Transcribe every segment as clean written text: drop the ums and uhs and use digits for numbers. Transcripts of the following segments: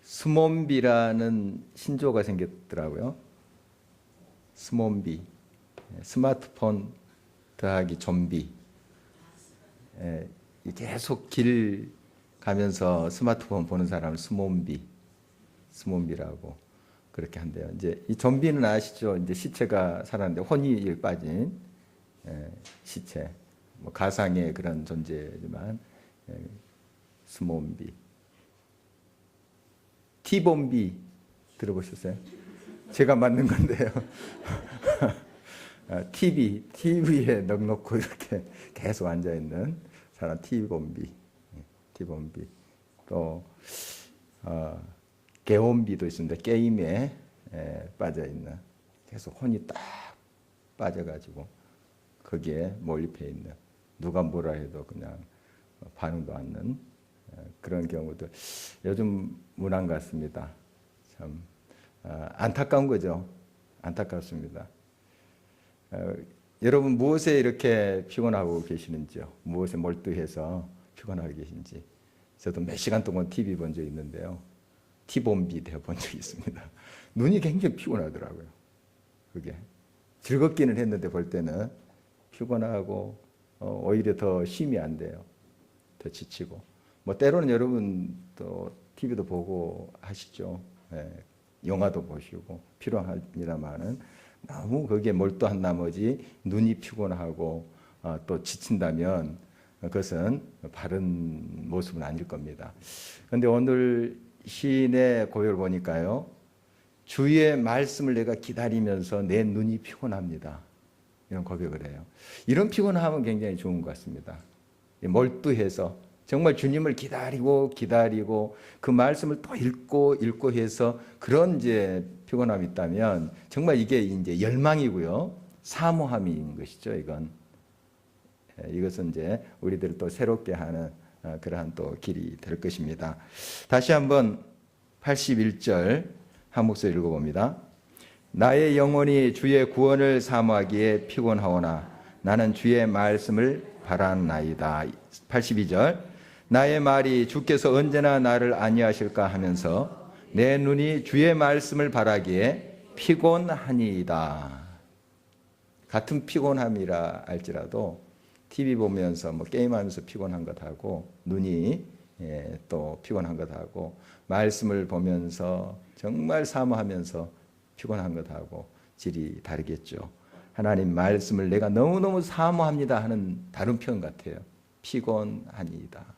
스몬비라는 신조어가 생겼더라고요. 스몬비, 스마트폰 더하기 좀비. 계속 길 가면서 스마트폰 보는 사람을 스몬비라고 그렇게 한대요. 이제 이 좀비는 아시죠? 이제 시체가 살았는데 혼이 빠진 시체, 뭐 가상의 그런 존재지만 스몬비. 티본비 들어보셨어요? 제가 만든 건데요. TV에 넉넉고 이렇게 계속 앉아 있는 사람 티본비. 또 개온비도 있습니다. 게임에 빠져 있는, 계속 혼이 딱 빠져가지고 거기에 몰입해 있는, 누가 뭐라 해도 그냥 반응도 않는 그런 경우도 요즘 문화인 것 같습니다. 참 안타까운 거죠. 안타깝습니다. 여러분 무엇에 이렇게 피곤하고 계시는지요? 무엇에 몰두해서 피곤하고 계신지. 저도 몇 시간 동안 TV 본 적 있는데요. 티본비 되어 본 적이 있습니다. 눈이 굉장히 피곤하더라고요. 그게 즐겁기는 했는데 볼 때는 피곤하고 오히려 더 힘이 안 돼요. 더 지치고. 뭐 때로는 여러분 또 TV도 보고 하시죠. 영화도 보시고 필요합니다만은 너무 거기에 몰두한 나머지 눈이 피곤하고 또 지친다면 그것은 바른 모습은 아닐 겁니다. 그런데 오늘 시인의 고백을 보니까요, 주의 말씀을 내가 기다리면서 내 눈이 피곤합니다. 이런 고백을 해요. 이런 피곤함은 굉장히 좋은 것 같습니다. 몰두해서 정말 주님을 기다리고 그 말씀을 또 읽고 해서 그런 이제 피곤함이 있다면 정말 이게 이제 열망이고요, 사모함인 것이죠. 이것은 이제 우리들을 또 새롭게 하는 그러한 또 길이 될 것입니다. 다시 한번 81절 한 목소리 읽어봅니다. 나의 영혼이 주의 구원을 사모하기에 피곤하오나 나는 주의 말씀을 바라나이다. 82절 나의 말이 주께서 언제나 나를 안위하실까 하면서 내 눈이 주의 말씀을 바라기에 피곤하니이다. 같은 피곤함이라 할지라도 TV 보면서 뭐 게임하면서 피곤한 것하고 눈이 또 피곤한 것하고 말씀을 보면서 정말 사모하면서 피곤한 것하고 질이 다르겠죠. 하나님 말씀을 내가 너무너무 사모합니다 하는 다른 표현 같아요. 피곤하니이다.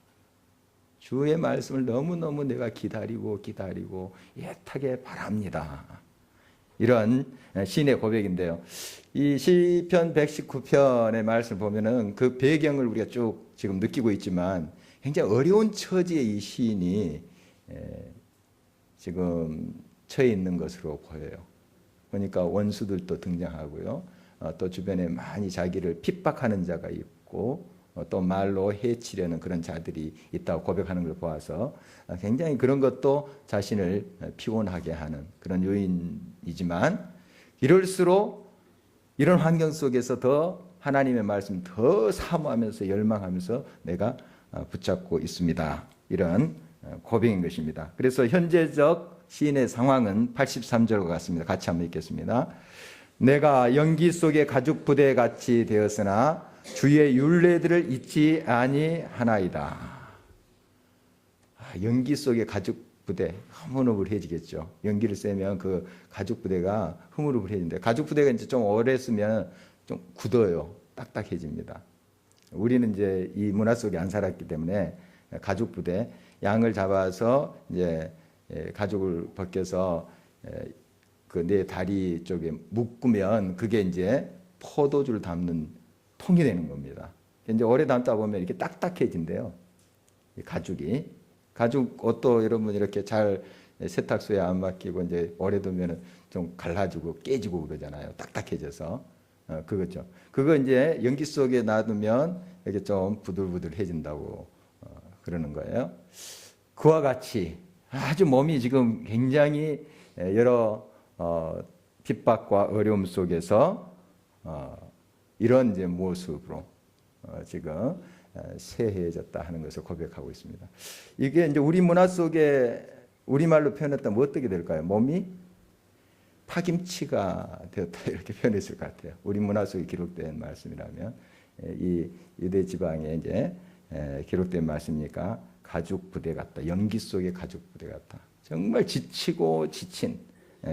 주의 말씀을 너무너무 내가 기다리고 애타게 바랍니다. 이런 시인의 고백인데요. 이 시편 119편의 말씀을 보면은 그 배경을 우리가 쭉 지금 느끼고 있지만 굉장히 어려운 처지에 이 시인이 지금 처해 있는 것으로 보여요. 그러니까 원수들도 등장하고요. 또 주변에 많이 자기를 핍박하는 자가 있고 또 말로 해치려는 그런 자들이 있다고 고백하는 걸 보아서 굉장히 그런 것도 자신을 피곤하게 하는 그런 요인이지만, 이럴수록 이런 환경 속에서 더 하나님의 말씀 더 사모하면서 열망하면서 내가 붙잡고 있습니다. 이런 고백인 것입니다. 그래서 현재적 시인의 상황은 83절과 같습니다. 같이 한번 읽겠습니다. 내가 연기 속의 가죽 부대 같이 되었으나 주의 율례들을 잊지 아니하나이다. 연기 속의 가죽 부대, 흐물흐물해지겠죠. 연기를 쐬면 그 가죽 부대가 흐물흐물해진대. 가죽 부대가 이제 좀 오래 쓰면 좀 굳어요. 딱딱해집니다. 우리는 이제 이 문화 속에 안 살았기 때문에 가죽 부대, 양을 잡아서 이제 가죽을 벗겨서 그 내 다리 쪽에 묶으면 그게 이제 포도주를 담는 통이 되는 겁니다. 이제 오래 담다 보면 이렇게 딱딱해진대요. 가죽이. 가죽 옷도 여러분 이렇게 잘 세탁소에 안 맡기고 이제 오래 두면 좀 갈라지고 깨지고 그러잖아요. 딱딱해져서. 그거죠. 그거 이제 연기 속에 놔두면 이렇게 좀 부들부들해진다고 그러는 거예요. 그와 같이 아주 몸이 지금 굉장히 여러 핍박과 어려움 속에서 이런 이제 모습으로 지금 쇠해졌다 하는 것을 고백하고 있습니다. 이게 이제 우리 문화 속에 우리말로 표현했다면 어떻게 될까요? 몸이 파김치가 되었다 이렇게 표현했을 것 같아요. 우리 문화 속에 기록된 말씀이라면 이 유대 지방에 이제 기록된 말씀이니까 가죽 부대 같다. 연기 속의 가죽 부대 같다. 정말 지치고 지친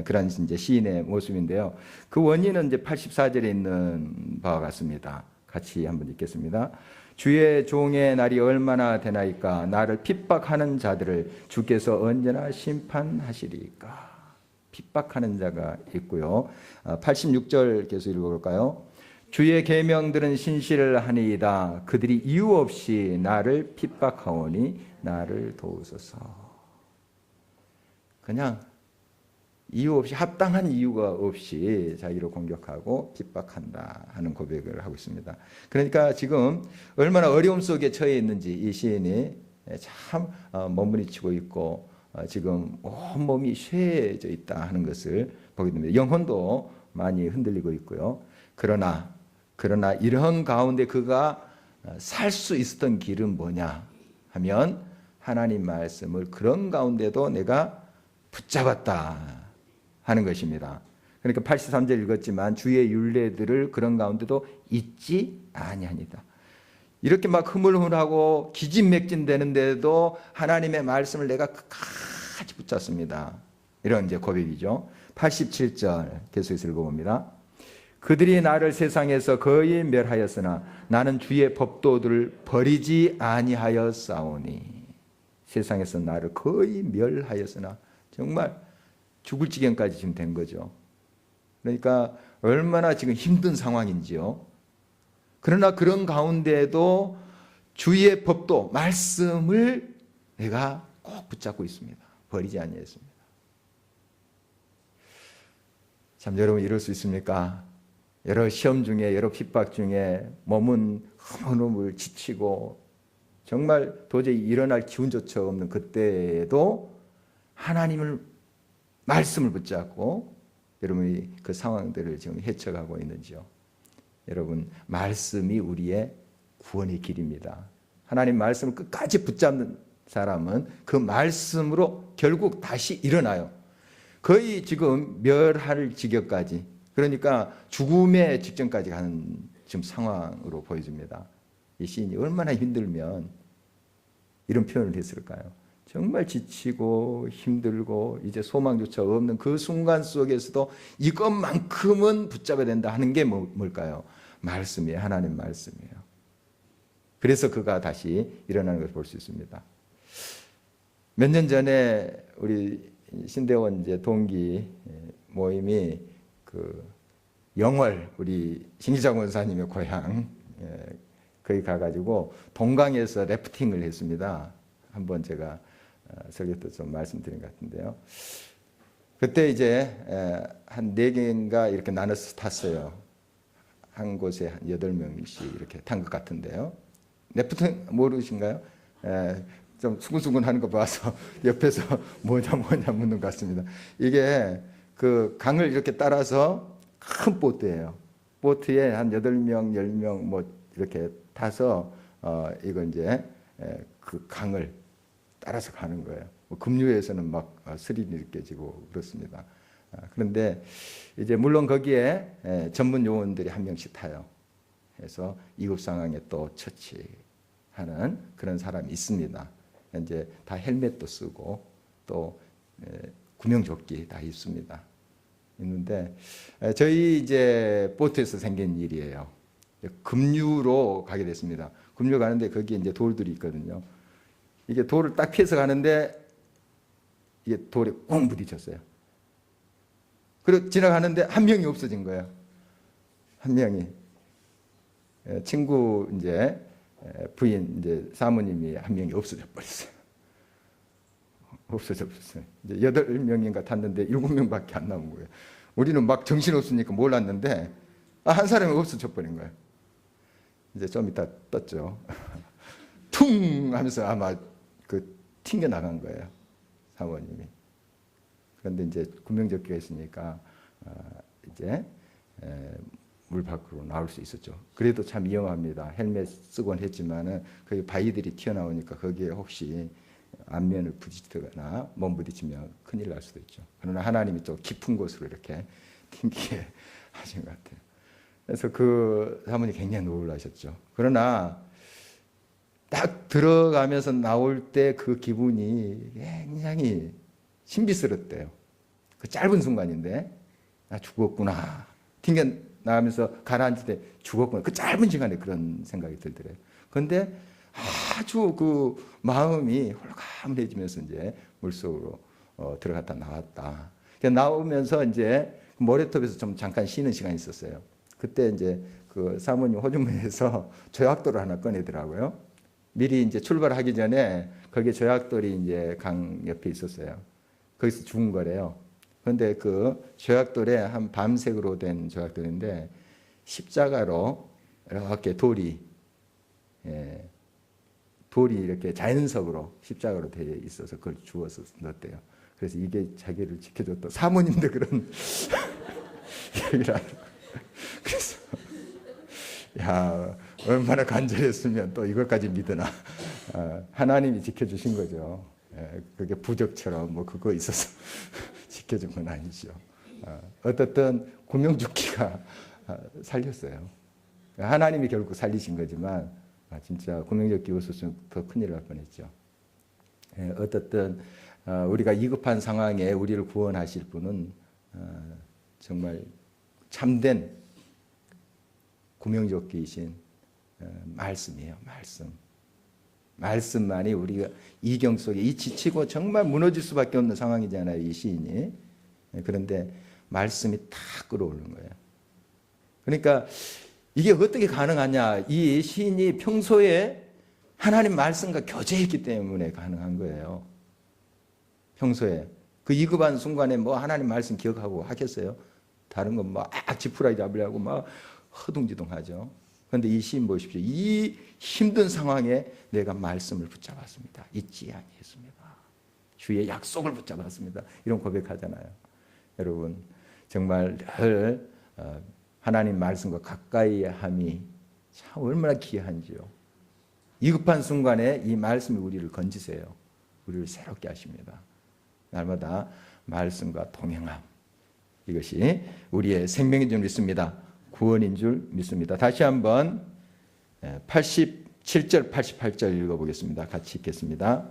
그런 이제 시인의 모습인데요. 그 원인은 이제 84절에 있는 바와 같습니다. 같이 한번 읽겠습니다. 주의 종의 날이 얼마나 되나이까? 나를 핍박하는 자들을 주께서 언제나 심판하시리까? 핍박하는 자가 있고요. 86절 계속 읽어볼까요? 주의 계명들은 신실을 하니이다. 그들이 이유 없이 나를 핍박하오니 나를 도우소서. 그냥 이유 없이, 합당한 이유가 없이 자기를 공격하고 핍박한다 하는 고백을 하고 있습니다. 그러니까 지금 얼마나 어려움 속에 처해 있는지 이 시인이 참 몸부림치고 있고 지금 온몸이 쇠해져 있다 하는 것을 보게 됩니다. 영혼도 많이 흔들리고 있고요. 그러나 이런 가운데 그가 살 수 있었던 길은 뭐냐 하면 하나님 말씀을 그런 가운데도 내가 붙잡았다 하는 것입니다. 그러니까 83절 읽었지만 주의 율례들을 그런 가운데도 잊지 아니하니다. 이렇게 막 흐물흐물하고 기진맥진되는데도 하나님의 말씀을 내가 끝까지 붙잡습니다. 이런 이제 고백이죠. 87절 계속해서 읽어봅니다. 그들이 나를 세상에서 거의 멸하였으나 나는 주의 법도들을 버리지 아니하였사오니. 세상에서 나를 거의 멸하였으나 정말 죽을 지경까지 지금 된 거죠. 그러니까 얼마나 지금 힘든 상황인지요. 그러나 그런 가운데에도 주의 법도 말씀을 내가 꼭 붙잡고 있습니다. 버리지 아니했습니다. 참 여러분 이럴 수 있습니까? 여러 시험 중에 여러 핍박 중에 몸은 흐물흐물 지치고 정말 도저히 일어날 기운조차 없는 그때에도 하나님을 말씀을 붙잡고 여러분이 그 상황들을 지금 헤쳐가고 있는지요. 여러분 말씀이 우리의 구원의 길입니다. 하나님 말씀을 끝까지 붙잡는 사람은 그 말씀으로 결국 다시 일어나요. 거의 지금 멸할 지경까지, 그러니까 죽음의 직전까지 가는 지금 상황으로 보여집니다. 이 시인이 얼마나 힘들면 이런 표현을 했을까요? 정말 지치고 힘들고 이제 소망조차 없는 그 순간 속에서도 이것만큼은 붙잡아야 된다 하는 게 뭘까요? 말씀이에요. 하나님 말씀이에요. 그래서 그가 다시 일어나는 것을 볼 수 있습니다. 몇 년 전에 우리 신대원 이제 동기 모임이 그 영월 우리 신기장 원사님의 고향 거기 가가지고 동강에서 래프팅을 했습니다. 한번 제가 설교 때 좀 말씀드린 것 같은데요. 그때 이제 한 4개인가 이렇게 나눠서 탔어요. 한 곳에 한 8명씩 이렇게 탄 것 같은데요. 래프팅 모르신가요? 좀 수근수근 하는 거 봐서 옆에서 뭐냐 묻는 것 같습니다. 이게 그 강을 이렇게 따라서 큰 보트예요. 보트에 한 8명, 10명 뭐 이렇게 타서 이걸 이제 그 강을 따라서 가는 거예요. 급류에서는 막 스릴이 느껴지고 그렇습니다. 그런데 이제 물론 거기에 전문 요원들이 한 명씩 타요. 그래서 이급 상황에 또 처치하는 그런 사람이 있습니다. 이제 다 헬멧도 쓰고 또 구명조끼 다 입습니다. 있는데 저희 이제 보트에서 생긴 일이에요. 급류로 가게 됐습니다. 급류 가는데 거기에 이제 돌들이 있거든요. 이게 돌을 딱 피해서 가는데 이게 돌에 꽁 부딪혔어요. 그리고 지나가는데 한 명이 없어진 거예요. 한 명이. 친구 이제 부인 이제 사모님이 한 명이 없어져 버렸어요. 없어져 버렸어요. 이제 8명인가 탔는데 7명밖에 안 남은 거예요. 우리는 막 정신없으니까 몰랐는데 한 사람이 없어져 버린 거예요. 이제 좀 이따 떴죠. 퉁 하면서 아마 그 튕겨 나간 거예요. 사모님이. 그런데 이제 구명조끼가 있으니까 이제 물 밖으로 나올 수 있었죠. 그래도 참 위험합니다. 헬멧 쓰곤 했지만은 그 바위들이 튀어나오니까 거기에 혹시 안면을 부딪히거나 몸부딪히면 큰일 날 수도 있죠. 그러나 하나님이 또 깊은 곳으로 이렇게 튕기게 하신 것 같아요. 그래서 그 사모님 굉장히 놀라셨죠. 그러나 딱 들어가면서 나올 때 그 기분이 굉장히 신비스럽대요. 그 짧은 순간인데 나 죽었구나. 튕겨 나가면서 가라앉을 때 죽었구나. 그 짧은 시간에 그런 생각이 들더래요. 그런데 아주 그 마음이 홀가분해지면서 이제 물속으로 들어갔다 나왔다. 나오면서 이제 모래톱에서 좀 잠깐 쉬는 시간이 있었어요. 그때 이제 그 사모님 호주머니에서 조약돌을 하나 꺼내더라고요. 미리 이제 출발하기 전에 거기에 조약돌이 이제 강 옆에 있었어요. 거기서 죽은 거래요. 그런데 그 조약돌에 한 밤색으로 된 조약돌인데 십자가로 이렇게 돌이 이렇게 자연석으로 십자가로 되어 있어서 그걸 주워서 넣었대요. 그래서 이게 자기를 지켜줬다. 사모님도 그런 얘기를 하더라고요. 그래서 야, 얼마나 간절했으면 또 이것까지 믿으나. 하나님이 지켜주신 거죠. 그게 부적처럼 뭐 그거 있어서 지켜준 건 아니죠. 어떻든 구명조끼가 살렸어요. 하나님이 결국 살리신 거지만 진짜 구명조끼 없었으면 더 큰일 날 뻔했죠. 어떻든 우리가 위급한 상황에 우리를 구원하실 분은 정말 참된 구명조끼이신 말씀이에요. 말씀만이 우리가 이경 속에 이 지치고 정말 무너질 수밖에 없는 상황이잖아요. 이 시인이. 그런데 말씀이 탁 끌어오는 거예요. 그러니까 이게 어떻게 가능하냐. 이 시인이 평소에 하나님 말씀과 교제했기 때문에 가능한 거예요. 평소에. 그 위급한 순간에 뭐 하나님 말씀 기억하고 하겠어요? 다른 건 막 지푸라기 잡으려고 막 허둥지둥하죠. 그런데 이 시인 보십시오. 이 힘든 상황에 내가 말씀을 붙잡았습니다. 잊지 아니했습니다. 주의 약속을 붙잡았습니다. 이런 고백하잖아요. 여러분 정말 늘 하나님 말씀과 가까이 함이 참 얼마나 귀한지요. 위급한 순간에 이 말씀이 우리를 건지세요. 우리를 새롭게 하십니다. 날마다 말씀과 동행함. 이것이 우리의 생명인 줄 믿습니다. 구원인 줄 믿습니다. 다시 한번 87절, 88절 읽어보겠습니다. 같이 읽겠습니다.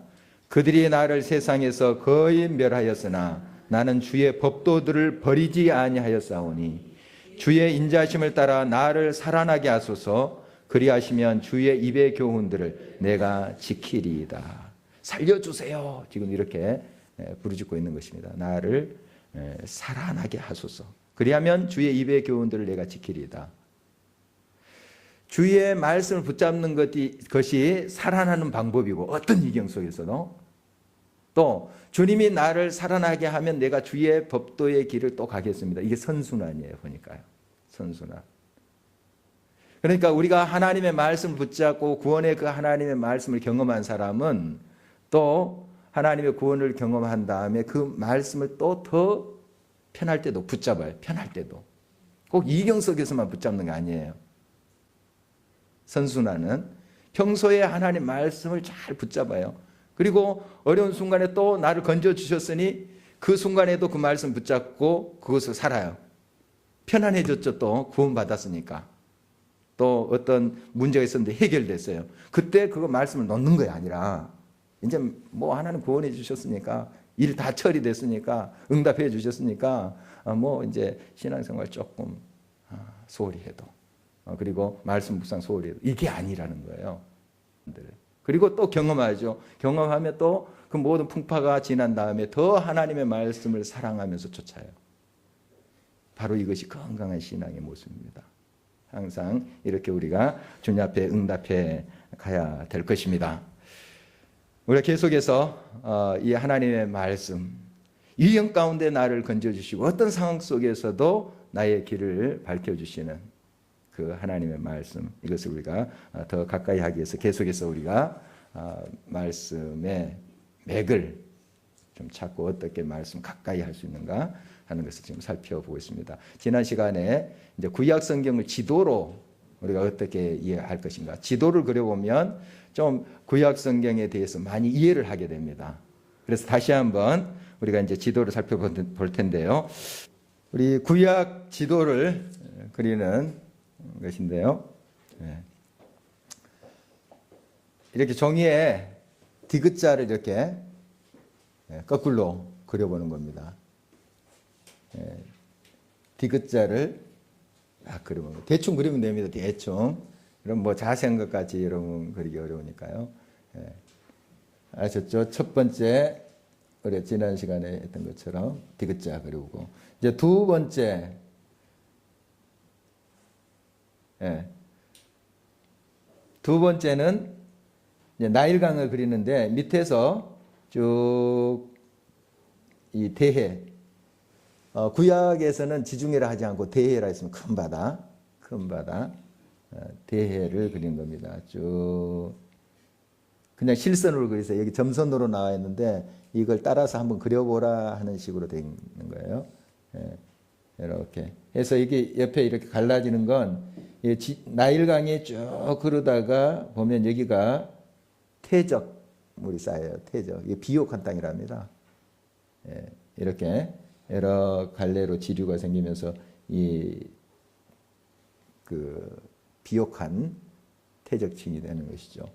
그들이 나를 세상에서 거의 멸하였으나 나는 주의 법도들을 버리지 아니하였사오니 주의 인자심을 따라 나를 살아나게 하소서. 그리하시면 주의 입의 교훈들을 내가 지키리이다. 살려주세요. 지금 이렇게 부르짖고 있는 것입니다. 나를 살아나게 하소서. 그리하면 주의 입의 교훈들을 내가 지키리이다. 주의 말씀을 붙잡는 것이 살아나는 방법이고 어떤 위경 속에서도 또 주님이 나를 살아나게 하면 내가 주의 법도의 길을 또 가겠습니다. 이게 선순환이에요. 보니까요. 선순환. 그러니까 우리가 하나님의 말씀을 붙잡고 구원의 그 하나님의 말씀을 경험한 사람은 또 하나님의 구원을 경험한 다음에 그 말씀을 또 더 편할 때도 붙잡아요. 편할 때도. 꼭 이경 속에서만 붙잡는 게 아니에요. 선순환은 평소에 하나님 말씀을 잘 붙잡아요. 그리고 어려운 순간에 또 나를 건져주셨으니 그 순간에도 그 말씀 붙잡고 그것을 살아요. 편안해졌죠. 또 구원받았으니까. 또 어떤 문제가 있었는데 해결됐어요. 그때 그거 말씀을 놓는 게 아니라 이제 뭐 하나님 구원해 주셨으니까 일 다 처리됐으니까 응답해 주셨으니까 뭐 이제 신앙생활 조금 소홀히 해도 그리고 말씀 묵상 소홀히 해도 이게 아니라는 거예요. 그리고 또 경험하죠. 경험하면 또 그 모든 풍파가 지난 다음에 더 하나님의 말씀을 사랑하면서 쫓아요. 바로 이것이 건강한 신앙의 모습입니다. 항상 이렇게 우리가 주님 앞에 응답해 가야 될 것입니다. 우리가 계속해서 이 하나님의 말씀, 위험 가운데 나를 건져주시고 어떤 상황 속에서도 나의 길을 밝혀주시는 그 하나님의 말씀, 이것을 우리가 더 가까이 하기 위해서 계속해서 우리가 말씀의 맥을 좀 찾고 어떻게 말씀 가까이 할 수 있는가 하는 것을 지금 살펴보고 있습니다. 지난 시간에 이제 구약 성경을 지도로 우리가 어떻게 이해할 것인가. 지도를 그려보면 좀 구약 성경에 대해서 많이 이해를 하게 됩니다. 그래서 다시 한번 우리가 이제 지도를 살펴볼 텐데요. 우리 구약 지도를 그리는 것인데요. 이렇게 종이에 디귿자를 이렇게 거꾸로 그려보는 겁니다. 디귿자를 그려보는 거예요. 대충 그리면 됩니다. 대충. 그럼 뭐 자세한 것까지 여러분 그리기 어려우니까요. 아셨죠? 첫 번째 우리 지난 시간에 했던 것처럼 디귿자 그리고 이제 두 번째 두 번째는 이제 나일강을 그리는데 밑에서 쭉 이 대해 구약에서는 지중해라 하지 않고 대해라 했으면 큰 바다 대해를 그린 겁니다. 쭉 그냥 실선으로 그려서 여기 점선으로 나와 있는데 이걸 따라서 한번 그려보라 하는 식으로 되어 있는 거예요. 이렇게 해서 이게 옆에 이렇게 갈라지는 건 나일강이 쭉 흐르다가 보면 여기가 퇴적물이 쌓여요. 퇴적. 이게 비옥한 땅이랍니다. 이렇게 여러 갈래로 지류가 생기면서 그 비옥한 퇴적층이 되는 것이죠.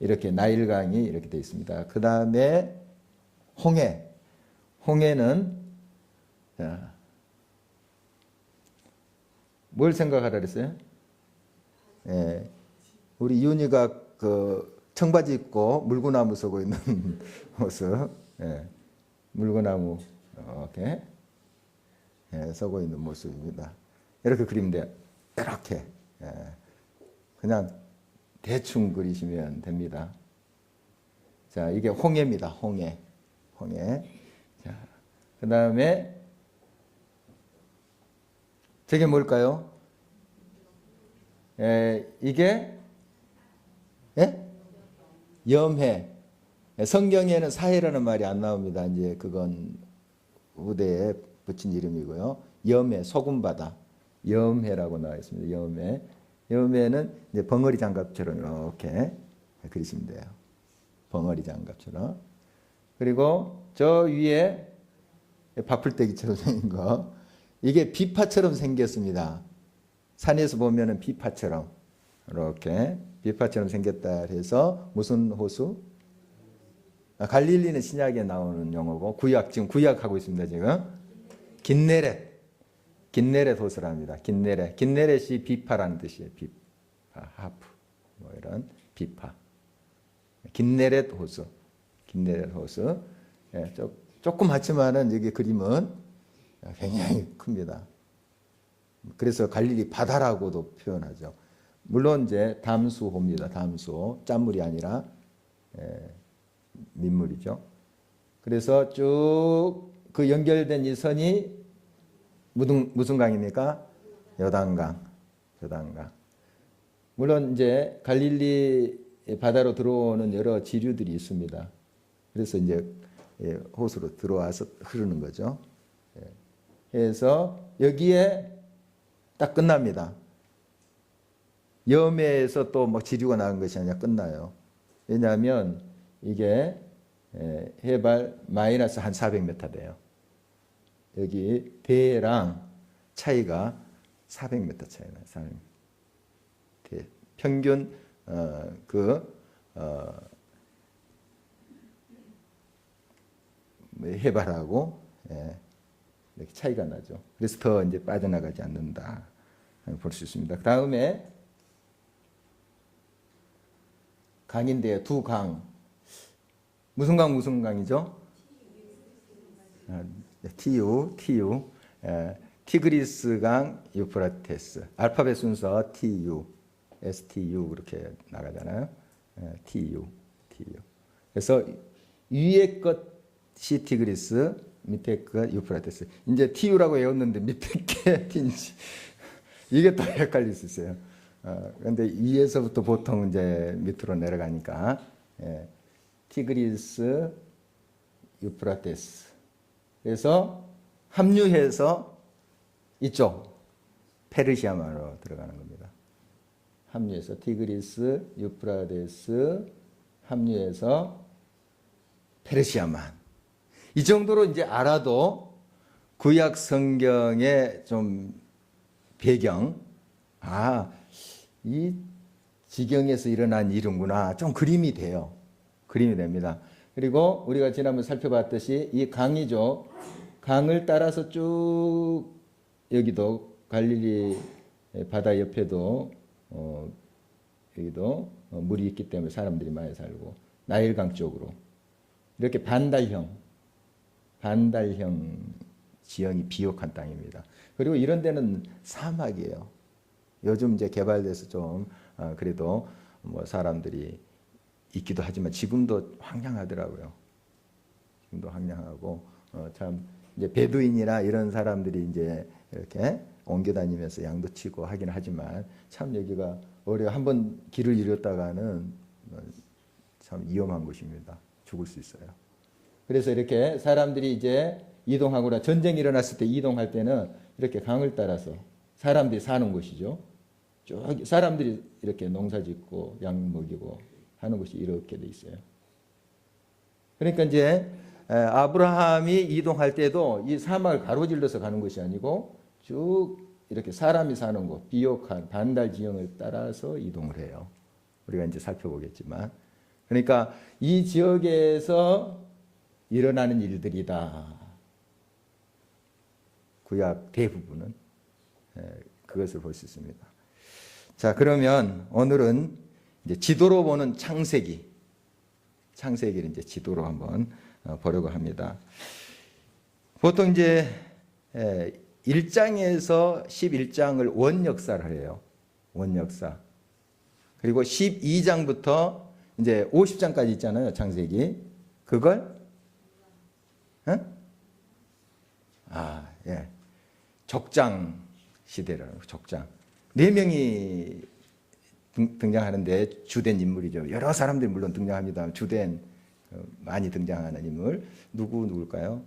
이렇게 나일강이 이렇게 되어 있습니다. 그 다음에 홍해는 뭘 생각하라 그랬어요? 우리 윤희가 그 청바지 입고 물구나무 서고 있는 모습, 물구나무 이렇게 서고 있는 모습입니다. 이렇게 그리면 돼요. 이렇게 그냥 대충 그리시면 됩니다. 자, 이게 홍해입니다. 홍해. 자, 그 다음에 저게 뭘까요? 이게 염해. 성경에는 사해라는 말이 안 나옵니다. 이제 그건 우대에 붙인 이름이고요. 염해, 소금바다. 염해라고 나와 있습니다. 염해. 염해는 이제 벙어리 장갑처럼 이렇게 그리시면 돼요. 벙어리 장갑처럼. 그리고 저 위에 바풀떼기처럼 생긴 거. 이게 비파처럼 생겼습니다. 산에서 보면은 비파처럼 이렇게 비파처럼 생겼다 해서 무슨 호수? 갈릴리는 신약에 나오는 용어고 지금 구약하고 있습니다. 지금 긴네렛 호수랍니다. 긴네렛이 비파라는 뜻이에요. 비파, 하프 뭐 이런 비파. 긴네렛 호수. 조금 하지만은 여기 그림은 굉장히 큽니다. 그래서 갈릴리 바다라고도 표현하죠. 물론 이제 담수호입니다. 담수호. 짠물이 아니라 민물이죠. 그래서 쭉 그 연결된 이 선이 무슨 강입니까? 요단강. 물론 이제 갈릴리 바다로 들어오는 여러 지류들이 있습니다. 그래서 이제 호수로 들어와서 흐르는 거죠. 그래서 여기에 딱 끝납니다. 염해에서 또 뭐 지류가 나온 것이 아니라 끝나요. 왜냐하면 이게 해발 마이너스 한 400m 돼요. 여기 대해랑 차이가 400m 차이 나요. 400m. 평균 해발하고 이렇게 차이가 나죠. 그래서 더 이제 빠져나가지 않는다 볼 수 있습니다. 그 다음에 강인데요. 두 강. 무슨 강이죠? TU. 티그리스강, 유프라테스. 알파벳 순서 TU, STU 그렇게 나가잖아요. TU. 그래서 위에 것이 티그리스, 밑에 것 유프라테스. 이제 TU라고 외웠는데 밑에 게 T인지 이게 또 헷갈릴 수 있어요. 그런데 위에서부터 보통 이제 밑으로 내려가니까 티그리스, 유프라테스. 그래서 합류해서 이쪽 페르시아만으로 들어가는 겁니다. 합류해서 티그리스, 유프라데스 합류해서 페르시아만. 이 정도로 이제 알아도 구약 성경의 좀 배경, 이 지경에서 일어난 일은구나. 좀 그림이 돼요. 그림이 됩니다. 그리고 우리가 지난번 살펴봤듯이 이 강이죠. 강을 따라서 쭉 여기도 갈릴리 바다 옆에도 여기도 물이 있기 때문에 사람들이 많이 살고 나일강 쪽으로 이렇게 반달형 지형이 비옥한 땅입니다. 그리고 이런 데는 사막이에요. 요즘 이제 개발돼서 좀 그래도 뭐 사람들이 있기도 하지만 지금도 황량하더라고요. 지금도 황량하고 참 이제 베두인이나 이런 사람들이 이제 이렇게 옮겨 다니면서 양도 치고 하긴 하지만 참 여기가 한번 길을 잃었다가는 참 위험한 곳입니다. 죽을 수 있어요. 그래서 이렇게 사람들이 이제 이동하거나 전쟁이 일어났을 때 이동할 때는 이렇게 강을 따라서 사람들이 사는 곳이죠. 쭉 사람들이 이렇게 농사 짓고 양 먹이고 하는 곳이 이렇게 돼 있어요. 그러니까 이제 아브라함이 이동할 때도 이 사막을 가로질러서 가는 것이 아니고 쭉 이렇게 사람이 사는 곳, 비옥한 반달 지형을 따라서 이동을 해요. 우리가 이제 살펴보겠지만. 그러니까 이 지역에서 일어나는 일들이다. 구약 대부분은 그것을 볼 수 있습니다. 자, 그러면 오늘은 이제 지도로 보는 창세기를 이제 지도로 한번 보려고 합니다. 보통 이제 1장에서 11장을 원역사를 해요. 원역사. 그리고 12장부터 이제 50장까지 있잖아요. 창세기. 그걸 족장 시대라는 거, 족장. 4명이 등장하는데 주된 인물이죠. 여러 사람들이 물론 등장합니다. 주된 많이 등장하는 인물 누굴까요?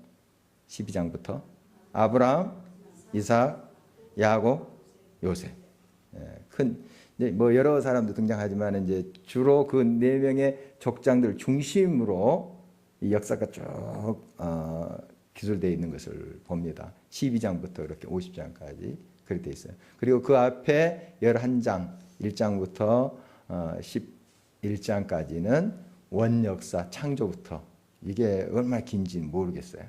12장부터 아브라함, 이삭, 야곱, 요셉. 뭐 여러 사람도 등장하지만 이제 주로 그 4명의 족장들 중심으로 이 역사가 쭉 기술되어 있는 것을 봅니다. 12장부터 이렇게 50장까지 그렇게 되어 있어요. 그리고 그 앞에 11장, 1장부터 11장까지는 원역사, 창조부터 이게 얼마나 긴지 모르겠어요.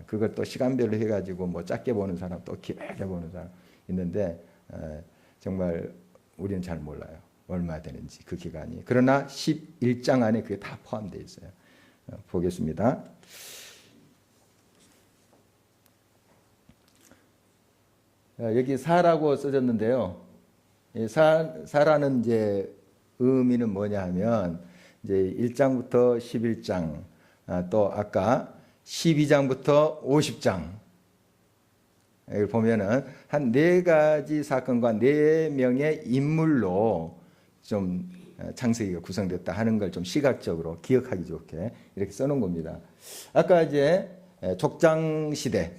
그걸 또 시간별로 해가지고 뭐 짧게 보는 사람 또 길게 보는 사람 있는데 정말 우리는 잘 몰라요. 얼마 되는지 그 기간이. 그러나 11장 안에 그게 다 포함되어 있어요. 보겠습니다. 여기 사라고 써졌는데요. 사라는 이제 의미는 뭐냐 하면 이제 1장부터 11장 또 아까 12장부터 50장 여기 보면은 한 4가지 사건과 4명의 인물로 좀 창세기가 구성됐다 하는 걸 좀 시각적으로 기억하기 좋게 이렇게 써놓은 겁니다. 아까 이제 족장 시대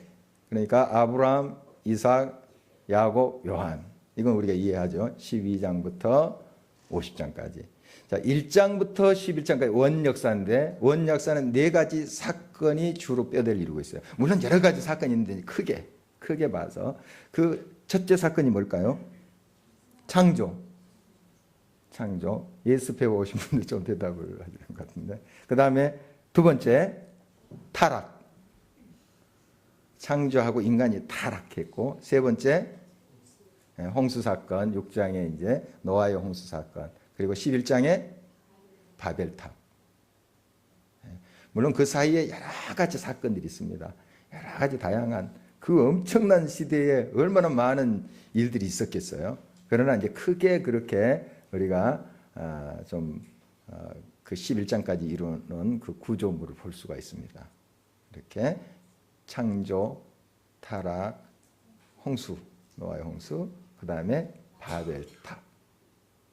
그러니까 아브라함, 이삭, 야곱, 요한 이건 우리가 이해하죠. 12장부터 50장까지. 자, 1장부터 11장까지 원역사인데 원역사는 4가지 사건이 주로 뼈대를 이루고 있어요. 물론 여러 가지 사건이 있는데 크게 봐서 그 첫째 사건이 뭘까요? 창조. 예수 배워 오신 분들 좀 대답을 하시는 것 같은데. 그 다음에 두 번째 타락. 창조하고 인간이 타락했고, 세 번째 홍수 사건, 6장에 이제 노아의 홍수 사건, 그리고 11장에 바벨탑. 물론 그 사이에 여러 가지 사건들이 있습니다. 여러 가지 다양한 그 엄청난 시대에 얼마나 많은 일들이 있었겠어요. 그러나 이제 크게 그렇게 우리가 그 11장까지 이루는 그 구조물을 볼 수가 있습니다. 이렇게 창조, 타락, 홍수, 노아의 홍수, 그 다음에 바벨탑.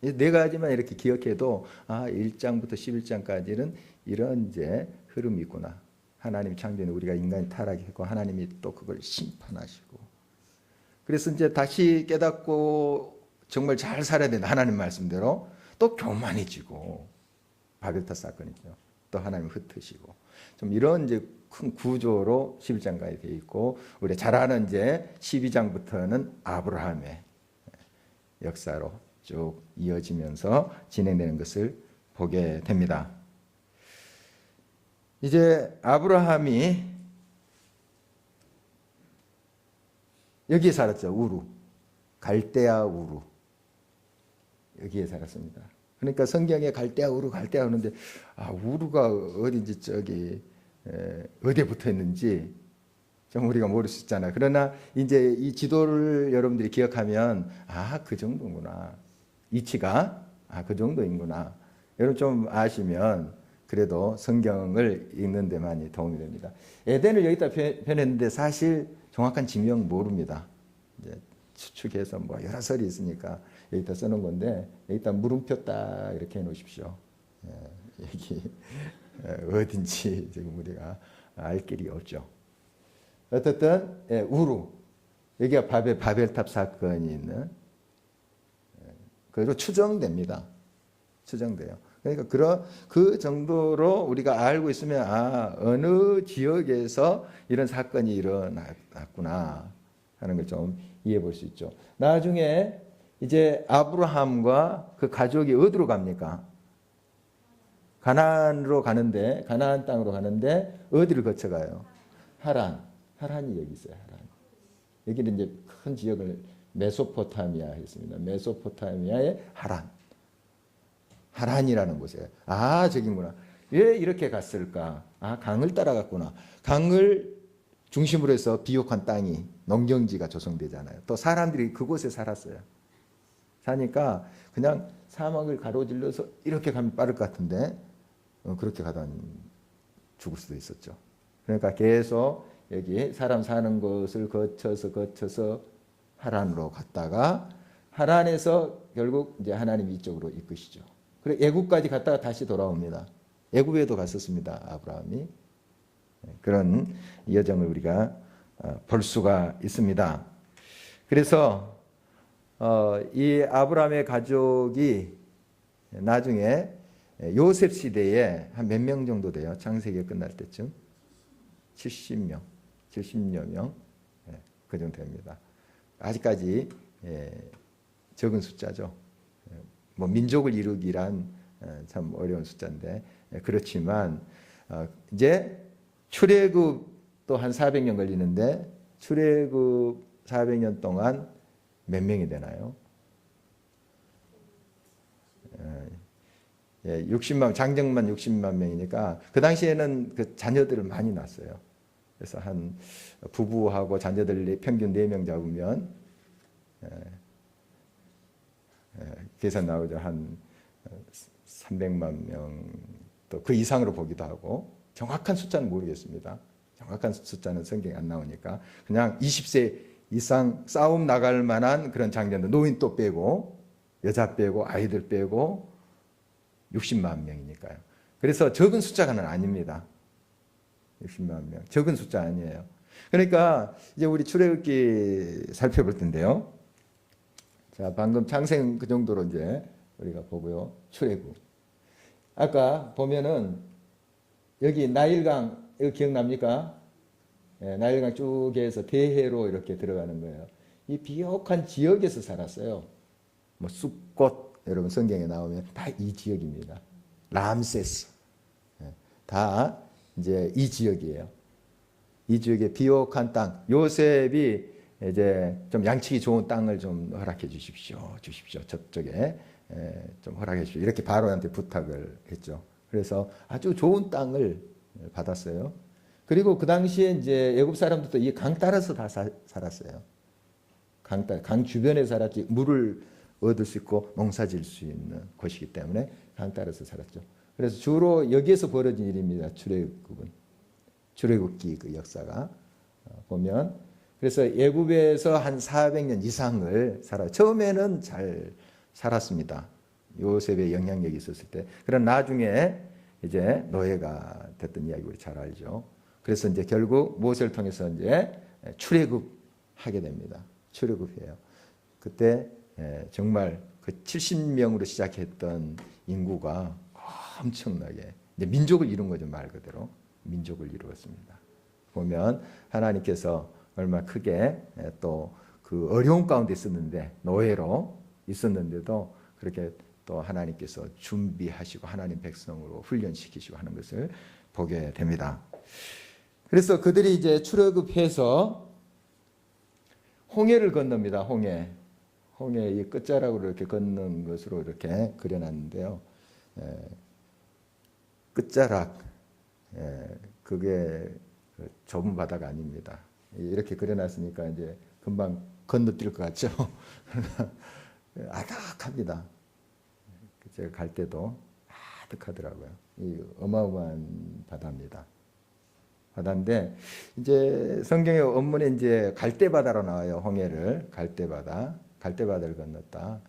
이 4가지만 이렇게 기억해도 1장부터 11장까지는 이런 이제 흐름이 있구나. 하나님 창조는 우리가 인간이 타락했고 하나님이 또 그걸 심판하시고. 그래서 이제 다시 깨닫고 정말 잘 살아야 된다. 하나님 말씀대로. 또 교만해지고. 바벨탑 사건이죠. 또 하나님 흩으시고. 좀 이런 이제 큰 구조로 11장까지 되어 있고, 우리가 잘 아는 이제 12장부터는 아브라함의 역사로 쭉 이어지면서 진행되는 것을 보게 됩니다. 이제 아브라함이 여기에 살았죠. 우루. 갈대아 우루. 여기에 살았습니다. 그러니까 성경에 갈대아 우루 하는데 우루가 어딘지 어디에 붙어 있는지 좀 우리가 모를 수 있잖아요. 그러나 이제 이 지도를 여러분들이 기억하면 그 정도구나. 위치가 그 정도인구나. 여러분 좀 아시면 그래도 성경을 읽는 데 많이 도움이 됩니다. 에덴을 여기다 표현했는데 사실 정확한 지명 모릅니다. 이제 추측해서 여러 설이 있으니까 여기다 써놓은 건데, 여기다 물음표 딱 이렇게 해놓으십시오. 여기 어딘지 지금 우리가 알 길이 없죠. 어쨌든 우루, 여기가 바벨탑 사건이 있는, 그리고 추정됩니다. 추정돼요. 그러니까 그 정도로 우리가 알고 있으면 어느 지역에서 이런 사건이 일어났구나 하는 걸 좀 이해해 볼 수 있죠. 나중에 이제 아브라함과 그 가족이 어디로 갑니까? 가나안으로 가는데, 가나안 땅으로 가는데 어디를 거쳐가요? 하란이 여기 있어요. 하란. 여기는 이제 큰 지역을 메소포타미아 했습니다. 메소포타미아의 하란이라는 곳이에요. 저긴구나. 왜 이렇게 갔을까? 강을 따라갔구나. 강을 중심으로 해서 비옥한 땅이, 농경지가 조성되잖아요. 또 사람들이 그곳에 살았어요. 사니까 그냥 사막을 가로질러서 이렇게 가면 빠를 것 같은데 그렇게 가다 죽을 수도 있었죠. 그러니까 계속 여기 사람 사는 곳을 거쳐서 하란으로 갔다가, 하란에서 결국 이제 하나님 이쪽으로 이끄시죠. 그리고 애굽까지 갔다가 다시 돌아옵니다. 애굽에도 갔었습니다. 아브라함이. 그런 여정을 우리가 볼 수가 있습니다. 그래서 이 아브라함의 가족이 나중에 요셉 시대에 한 몇 명 정도 돼요? 창세기가 끝날 때쯤 70여 명, 그 정도 됩니다. 아직까지 적은 숫자죠. 민족을 이루기란 참 어려운 숫자인데, 그렇지만 이제 출애굽도 한 400년 걸리는데, 출애굽 400년 동안 몇 명이 되나요? 60만, 장정만 60만 명이니까 그 당시에는 그 자녀들을 많이 낳았어요. 그래서 한 부부하고 자녀들 평균 4명 잡으면 계산 나오죠. 한 300만 명, 또 그 이상으로 보기도 하고, 정확한 숫자는 모르겠습니다. 정확한 숫자는 성경에 안 나오니까 그냥 20세 이상 싸움 나갈 만한 그런 장년들, 노인 또 빼고, 여자 빼고, 아이들 빼고 60만 명이니까요. 그래서 적은 숫자가 아닙니다. 60만 명. 적은 숫자 아니에요. 그러니까 이제 우리 출애굽기 살펴볼 텐데요. 자, 방금 창세기 그 정도로 이제 우리가 보고요. 출애굽. 아까 보면은 여기 나일강, 이거 기억납니까? 나일강 쭉 해서 대해로 이렇게 들어가는 거예요. 이 비옥한 지역에서 살았어요. 숲꽃, 여러분 성경에 나오면 다 이 지역입니다. 람세스. 다 이제 이 지역이에요. 이 지역의 비옥한 땅. 요셉이 이제 좀 양치기 좋은 땅을 좀 허락해 주십시오. 저쪽에 좀 허락해 주십시오. 이렇게 바로한테 부탁을 했죠. 그래서 아주 좋은 땅을 받았어요. 그리고 그 당시에 이제 애굽 사람들도 이 강 따라서 다 살았어요. 강 주변에 살았지, 물을 얻을 수 있고 농사 지을 수 있는 곳이기 때문에 강 따라서 살았죠. 그래서 주로 여기에서 벌어진 일입니다. 출애굽기 그 역사가 보면, 그래서 애굽에서 한 400년 이상을 처음에는 잘 살았습니다. 요셉의 영향력이 있었을 때. 그런 나중에 이제 노예가 됐던 이야기 우리 잘 알죠. 그래서 이제 결국 모세를 통해서 이제 출애굽하게 됩니다. 출애굽해요. 그때 정말 그 70명으로 시작했던 인구가 엄청나게 이제 민족을 이룬 거죠. 말 그대로 민족을 이루었습니다. 보면 하나님께서 얼마나 크게 또 그 어려운 가운데 있었는데 노예로 있었는데도 그렇게 또 하나님께서 준비하시고 하나님 백성으로 훈련시키시고 하는 것을 보게 됩니다. 그래서 그들이 이제 출애굽해서 홍해를 건넙니다. 홍해 이 끝자락으로 이렇게 걷는 것으로 이렇게 그려놨는데요. 끝자락 그게 좁은 바다가 아닙니다. 이렇게 그려놨으니까 이제 금방 건너뛸 것 같죠. 아득합니다. 제가 갈 때도 아득하더라고요. 이 어마어마한 바다입니다. 바다인데 이제 성경의 원문에 이제 갈대바다로 나와요. 홍해를 갈대바다를 건넜다.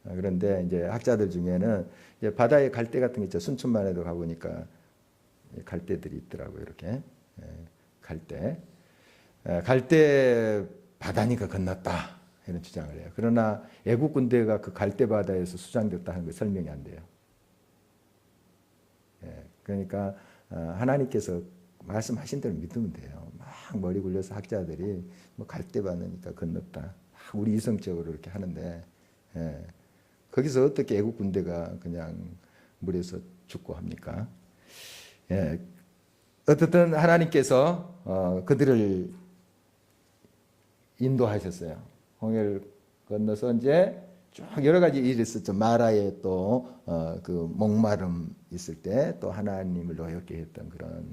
그런데 이제 학자들 중에는 이제 바다에 갈대 같은 게 있죠. 순천만에도 가보니까 갈대들이 있더라고요. 이렇게 갈대 바다니까 건넜다 이런 주장을 해요. 그러나 애국 군대가 그 갈대 바다에서 수장됐다 하는 거 설명이 안 돼요. 그러니까 하나님께서 말씀하신 대로 믿으면 돼요. 막 머리 굴려서 학자들이 뭐 갈대 바다니까 건넜다. 우리 이성적으로 이렇게 하는데 거기서 어떻게 애국 군대가 그냥 물에서 죽고 합니까? 어쨌든 하나님께서 그들을 인도하셨어요. 홍해를 건너서 이제 쭉 여러 가지 일이 있었죠. 마라에 또 그 목마름 있을 때 또 하나님을 노엽게 했던 그런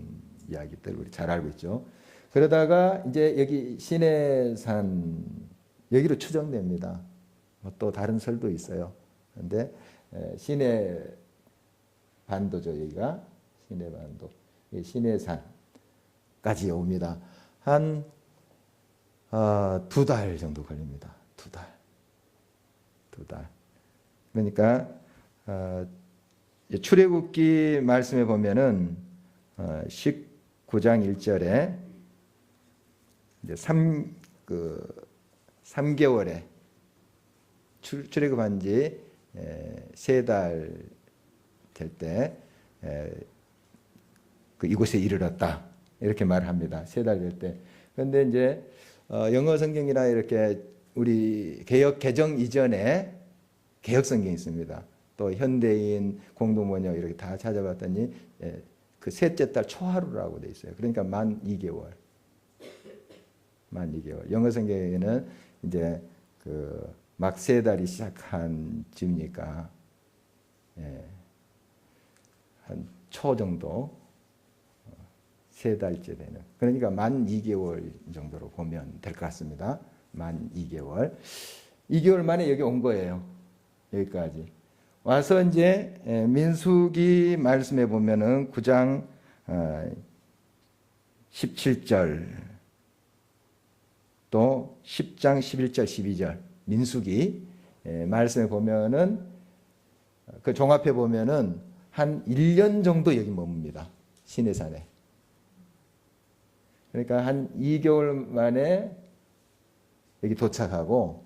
이야기들 우리 잘 알고 있죠. 그러다가 이제 여기 시내산 여기로 추정됩니다. 또 다른 설도 있어요. 그런데 시내 반도죠. 여기가 시내 반도, 시내산까지 옵니다. 한 2달 정도 걸립니다. 2달. 그러니까 출애굽기 말씀에 보면은 19장 1절에 이제 3개월에 출애굽한 지 3달 될 때 이곳에 이르렀다 이렇게 말합니다. 3달 될 때. 그런데 이제 영어 성경이나 이렇게 우리 개역 개정 이전에 개역 성경이 있습니다. 또 현대인 공동번역 이렇게 다 찾아봤더니 그 셋째 달 초하루라고 돼 있어요. 그러니까 만 2개월. 영어 성경에는 이제 그 막 3달이 시작한 즈음이니까 한 초 정도 3달째 되는. 그러니까 만 2개월 정도로 보면 될 것 같습니다. 만 2개월. 2개월 만에 여기 온 거예요. 여기까지. 와서 이제 민수기 말씀에 보면은 9장 17절 또 10장 11절 12절 민수기 말씀에 보면은 그 종합해 보면은 한 1년 정도 여기 머뭅니다. 시내산에. 그러니까 한 2개월 만에 여기 도착하고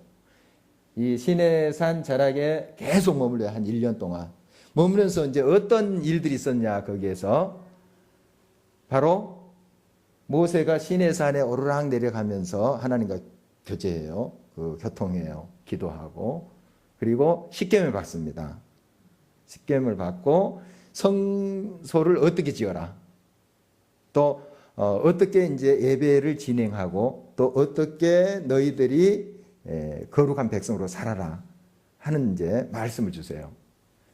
이 시내산 자락에 계속 머물러요. 한 1년 동안. 머무면서 이제 어떤 일들이 있었냐 거기에서 바로 모세가 시내산에 오르락 내려가면서 하나님과 교제해요. 그 교통해요. 기도하고 그리고 십계명을 받습니다. 십계명을 받고 성소를 어떻게 지어라. 또 어떻게 이제 예배를 진행하고 또 어떻게 너희들이 거룩한 백성으로 살아라 하는 이제 말씀을 주세요.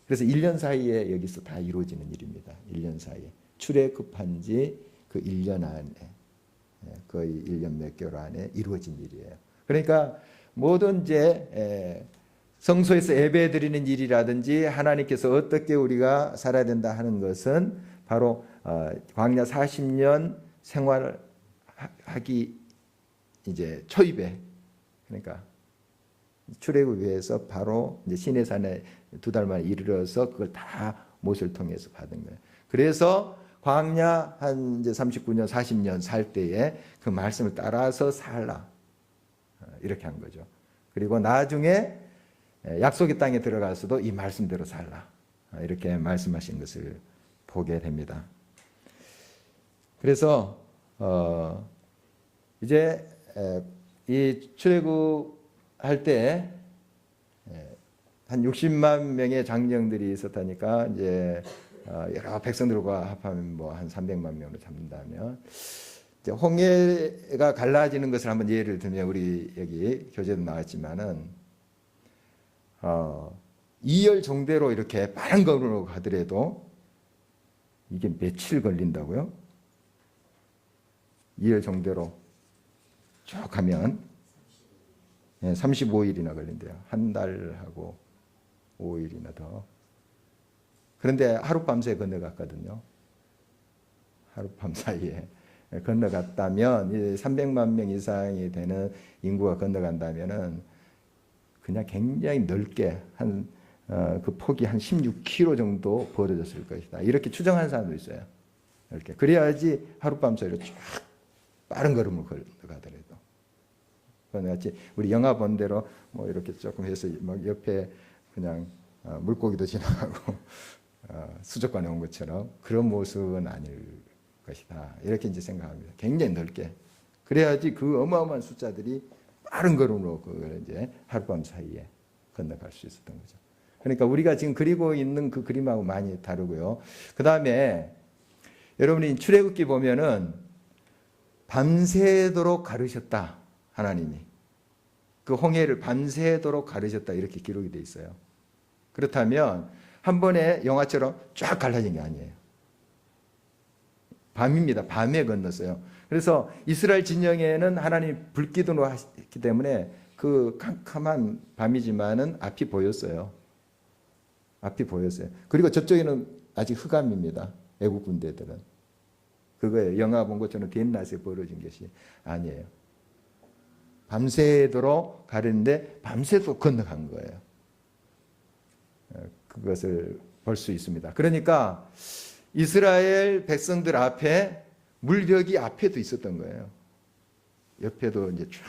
그래서 1년 사이에 여기서 다 이루어지는 일입니다. 1년 사이에 출애굽한 지 그 1년 안에 거의 1년 몇 개월 안에 이루어진 일이에요. 그러니까 모든 이제 성소에서 예배 드리는 일이라든지 하나님께서 어떻게 우리가 살아야 된다 하는 것은 바로 광야 40년 생활하기 이제 초입에 그러니까 출애굽에서 바로 이제 시내산에 2달 만에 이르러서 그걸 다 모세를 통해서 받은 거예요. 그래서 광야 한 이제 39년 40년 살 때에 그 말씀을 따라서 살라 이렇게 한 거죠. 그리고 나중에 약속의 땅에 들어가서도 이 말씀대로 살라. 이렇게 말씀하신 것을 보게 됩니다. 그래서 이제 이 출애굽할 때 한 60만 명의 장정들이 있었다니까 이제 여러 백성들과 합하면 뭐 한 300만 명으로 잡는다면 이제 홍해가 갈라지는 것을 한번 예를 들면 우리 여기 교재도 나왔지만은 2열 정대로 이렇게 빠른 걸음으로 가더라도 이게 며칠 걸린다고요? 2열 정대로 쭉 가면 35일이나 걸린대요. 한 달하고 5일이나 더. 그런데 하룻밤새 건너갔거든요. 하룻밤 사이에 건너갔다면 300만 명 이상이 되는 인구가 건너간다면은 그냥 굉장히 넓게 그 폭이 한 16km 정도 벌어졌을 것이다. 이렇게 추정한 사람도 있어요. 이렇게 그래야지 하룻밤 사이로 쫙 빠른 걸음을 걸어가더라도. 같이 우리 영화 본 대로 뭐 이렇게 조금 해서 막 옆에 그냥 물고기도 지나가고 수족관에 온 것처럼 그런 모습은 아닐 것이다. 이렇게 이제 생각합니다. 굉장히 넓게. 그래야지 그 어마어마한 숫자들이 빠른 걸음으로 그걸 이제 하룻밤 사이에 건너갈 수 있었던 거죠. 그러니까 우리가 지금 그리고 있는 그 그림하고 많이 다르고요. 그 다음에 여러분이 출애굽기 보면은 밤새도록 가르셨다. 하나님이. 그 홍해를 밤새도록 가르셨다. 이렇게 기록이 돼 있어요. 그렇다면 한 번에 영화처럼 쫙 갈라진 게 아니에요. 밤입니다. 밤에 건넜어요. 그래서 이스라엘 진영에는 하나님이 불기둥으로 하셨기 때문에 그 캄캄한 밤이지만은 앞이 보였어요. 앞이 보였어요. 그리고 저쪽에는 아직 흑암입니다. 애국 군대들은. 그거예요. 영화 본 것처럼 대낮에 벌어진 것이 아니에요. 밤새도록 가르는데 밤새도 건너간 거예요. 그것을 볼 수 있습니다. 그러니까 이스라엘 백성들 앞에 물벽이 앞에도 있었던 거예요. 옆에도 이제 쫙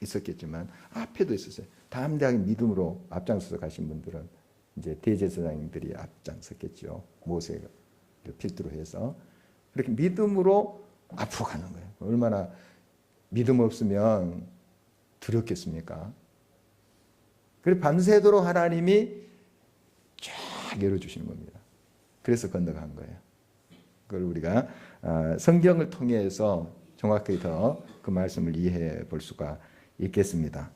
있었겠지만 앞에도 있었어요. 담대하게 믿음으로 앞장서서 가신 분들은 이제 대제사장들이 앞장섰겠죠. 모세가 필두로 해서 그렇게 믿음으로 앞으로 가는 거예요. 얼마나 믿음 없으면 두렵겠습니까? 그래서 밤새도록 하나님이 쫙 열어주시는 겁니다. 그래서 건너간 거예요. 그걸 우리가 성경을 통해서 정확히 더 그 말씀을 이해해 볼 수가 있겠습니다.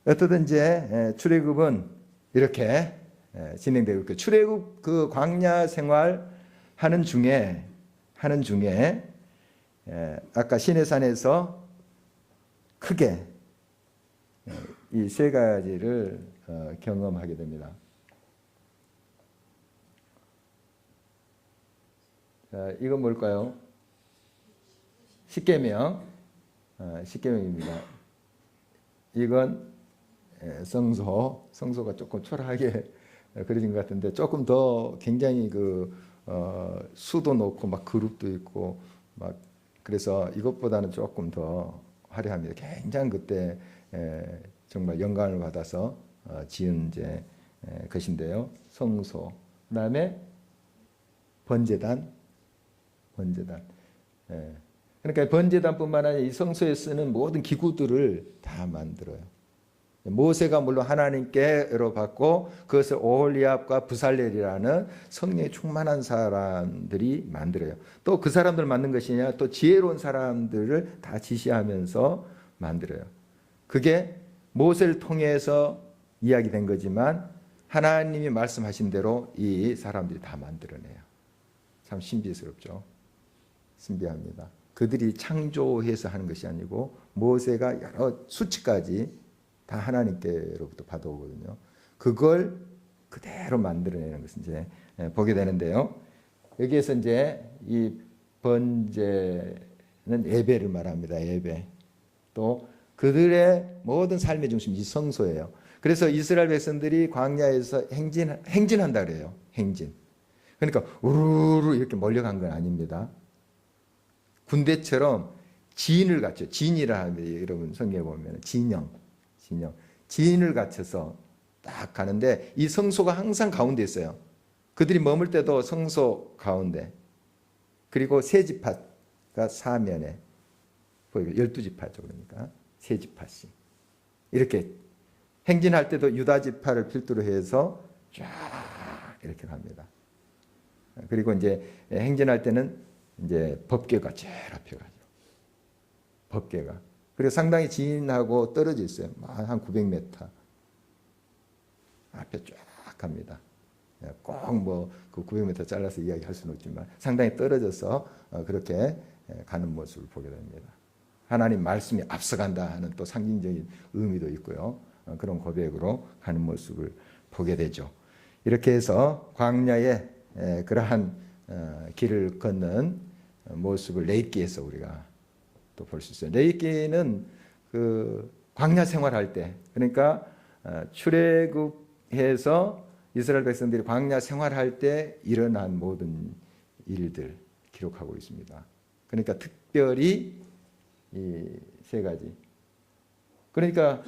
어떻든 이제 출애굽은 이렇게 진행되고 있고 출애굽 그 광야 생활 하는 중에 아까 시내산에서 크게 이 세 가지를 경험하게 됩니다. 자, 이건 뭘까요? 십계명, 십계명입니다. 이건 성소가 조금 초라하게 그려진 것 같은데 조금 더 굉장히 수도 놓고 막 그룹도 있고 막 그래서 이것보다는 조금 더 화려합니다. 굉장히 그때 정말 영감을 받아서 지은 이제 것인데요. 성소, 그다음에 번제단. 그러니까 번제단뿐만 아니라 이 성소에 쓰는 모든 기구들을 다 만들어요. 모세가 물론 하나님께로 받고 그것을 오홀리압과 부살렐이라는 성령에 충만한 사람들이 만들어요. 또 그 사람들 만든 것이냐, 또 지혜로운 사람들을 다 지시하면서 만들어요. 그게 모세를 통해서 이야기된 거지만 하나님이 말씀하신 대로 이 사람들이 다 만들어내요. 참 신비스럽죠. 신비합니다. 그들이 창조해서 하는 것이 아니고 모세가 여러 수치까지 다 하나님께로부터 받아오거든요. 그걸 그대로 만들어내는 것을 이제 보게 되는데요. 여기에서 이제 이 번제는 예배를 말합니다. 예배. 또 그들의 모든 삶의 중심이 이 성소예요. 그래서 이스라엘 백성들이 광야에서 행진한다 그래요. 행진. 그러니까 우르르 이렇게 몰려간 건 아닙니다. 군대처럼 진을 갖춰. 진이라 하면 여러분 성경에 보면 진영을 갖춰서 딱 가는데 이 성소가 항상 가운데 있어요. 그들이 머물 때도 성소 가운데. 그리고 세 지파가 사면에 보이고 12지파죠. 그러니까 세 지파씩. 이렇게 행진할 때도 유다 지파를 필두로 해서 쫙 이렇게 갑니다. 그리고 이제 행진할 때는 이제 법궤가 제일 앞에 가죠. 법궤가. 그리고 상당히 진하고 떨어져 있어요. 한 900m 앞에 쫙 갑니다. 꼭 뭐 그 900m 잘라서 이야기할 수는 없지만 상당히 떨어져서 그렇게 가는 모습을 보게 됩니다. 하나님 말씀이 앞서간다 하는 또 상징적인 의미도 있고요. 그런 고백으로 가는 모습을 보게 되죠. 이렇게 해서 광야에 그러한 길을 걷는 모습을 레위기에서 우리가 또 볼 수 있어요. 레위기는 그 광야 생활할 때, 그러니까 출애굽해서 이스라엘 백성들이 광야 생활할 때 일어난 모든 일들 기록하고 있습니다. 그러니까 특별히 이 세 가지. 그러니까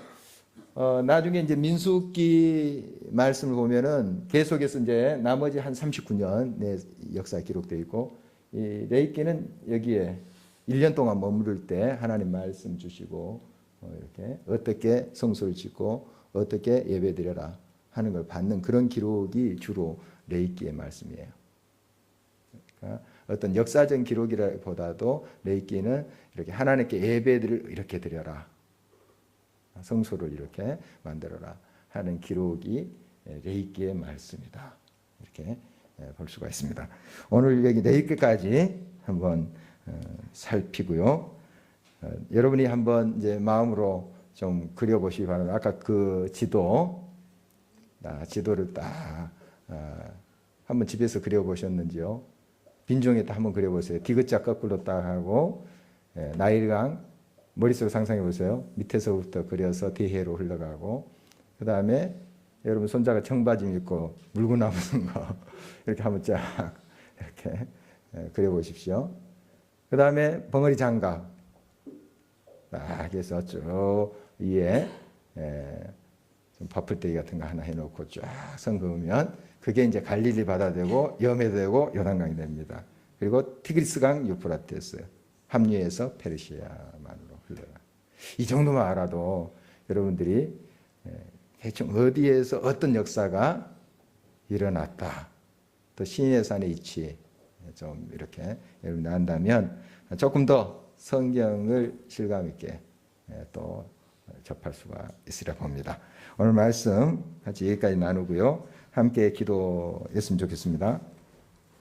나중에 이제 민수기 말씀을 보면은 계속해서 이제 나머지 한 39년의 역사가 기록되어 있고, 이 레위기는 여기에 1년 동안 머무를 때 하나님 말씀 주시고 이렇게 어떻게 성소를 짓고 어떻게 예배드려라 하는 걸 받는 그런 기록이 주로 레위기의 말씀이에요. 그러니까 어떤 역사적 기록이라보다도 레위기는 이렇게 하나님께 예배들을 이렇게 드려라, 성소를 이렇게 만들어라 하는 기록이 레위기의 말씀이다. 이렇게 볼 수가 있습니다. 오늘 여기 레위기까지 한번 살피고요. 여러분이 한번 이제 마음으로 좀 그려보시기 바랍니다. 아까 그 지도를 딱 한번 집에서 그려보셨는지요? 빈종에 딱 한번 그려보세요. 디귿자 거꾸로 딱 하고 나일강 머릿속으로 상상해 보세요. 밑에서부터 그려서 대해로 흘러가고, 그 다음에 여러분 손자가 청바지 입고 물구나무 쓴 거 이렇게 한번 쫙 이렇게 그려보십시오. 그 다음에 벙어리 장갑 딱 해서 쭉 위에 좀 바풀떼기 같은 거 하나 해놓고 쫙 선 그으면 그게 이제 갈릴리 바다 되고 염해 되고 요단강이 됩니다. 그리고 티그리스강 유프라테스 합류해서 페르시아만으로 흘러가. 이 정도만 알아도 여러분들이 대충 어디에서 어떤 역사가 일어났다, 또 신의 산의 위치 좀 이렇게 여러분이 안다면 조금 더 성경을 실감 있게 또 접할 수가 있으려 봅니다. 오늘 말씀 같이 여기까지 나누고요. 함께 기도했으면 좋겠습니다.